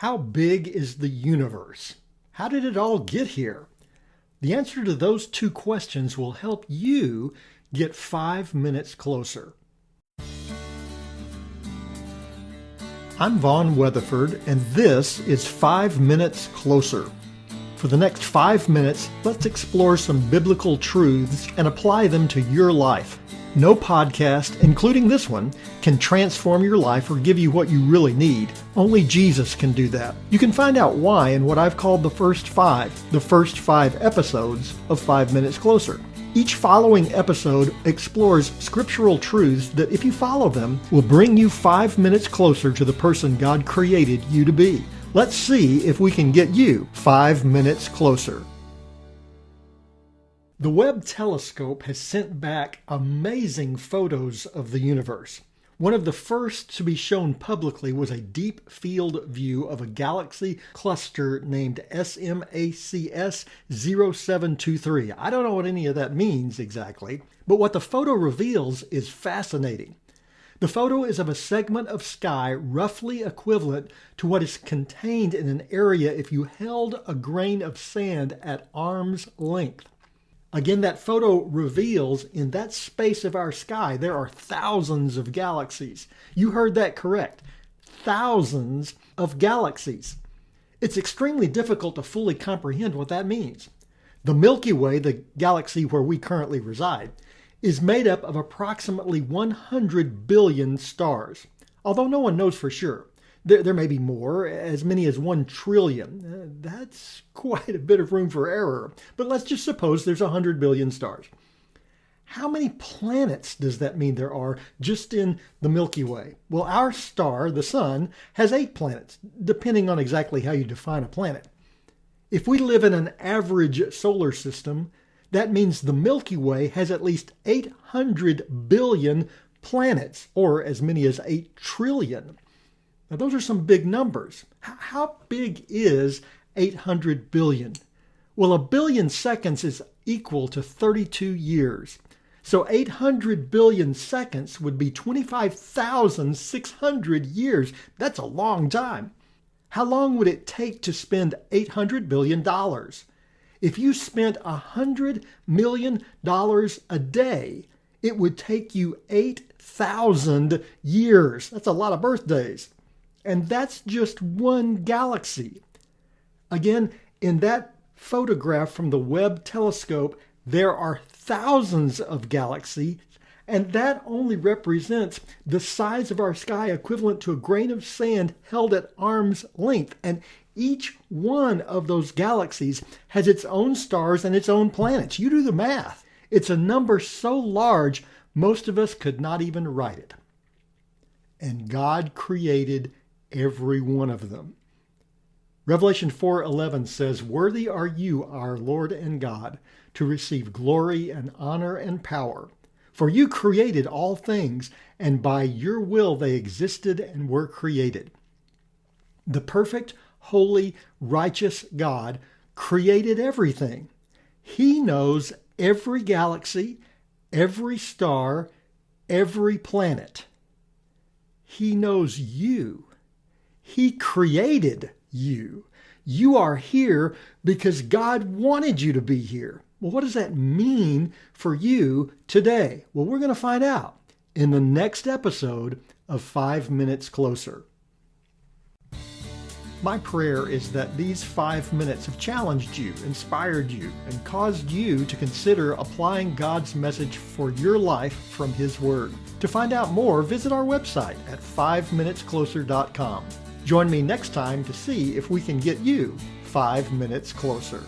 How big is the universe? How did it all get here? The answer to those two questions will help you get 5 minutes closer. I'm Vaughn Weatherford, and this is 5 Minutes Closer. For the next 5 minutes, let's explore some biblical truths and apply them to your life. No podcast, including this one, can transform your life or give you what you really need. Only Jesus can do that. You can find out why in what I've called the first five episodes of 5 Minutes Closer. Each following episode explores scriptural truths that, if you follow them, will bring you 5 minutes closer to the person God created you to be. Let's see if we can get you 5 minutes closer. The Webb telescope has sent back amazing photos of the universe. One of the first to be shown publicly was a deep field view of a galaxy cluster named SMACS 0723. I don't know what any of that means exactly, but what the photo reveals is fascinating. The photo is of a segment of sky roughly equivalent to what is contained in an area if you held a grain of sand at arm's length. Again, that photo reveals in that space of our sky, there are thousands of galaxies. You heard that correct. Thousands of galaxies. It's extremely difficult to fully comprehend what that means. The Milky Way, the galaxy where we currently reside, is made up of approximately 100 billion stars, although no one knows for sure. There may be more, as many as 1 trillion. That's quite a bit of room for error, but let's just suppose there's 100 billion stars. How many planets does that mean there are just in the Milky Way? Well, our star, the sun, has 8 planets, depending on exactly how you define a planet. If we live in an average solar system, that means the Milky Way has at least 800 billion planets, or as many as 8 trillion. Now, those are some big numbers. How big is 800 billion? Well, 1 billion seconds is equal to 32 years. So 800 billion seconds would be 25,600 years. That's a long time. How long would it take to spend $800 billion? If you spent $100 million a day, it would take you 8,000 years. That's a lot of birthdays. And that's just one galaxy. Again, in that photograph from the Webb telescope, there are thousands of galaxies, and that only represents the size of our sky equivalent to a grain of sand held at arm's length. And each one of those galaxies has its own stars and its own planets. You do the math. It's a number so large, most of us could not even write it. And God created every one of them. Revelation 4:11 says, "Worthy are you, our Lord and God, to receive glory and honor and power. For you created all things, and by your will they existed and were created." The perfect, holy, righteous God created everything. He knows every galaxy, every star, every planet. He knows you. He created you. You are here because God wanted you to be here. Well, what does that mean for you today? Well, we're going to find out in the next episode of 5 Minutes Closer. My prayer is that these 5 minutes have challenged you, inspired you, and caused you to consider applying God's message for your life from His Word. To find out more, visit our website at 5minutescloser.com. Join me next time to see if we can get you 5 minutes closer.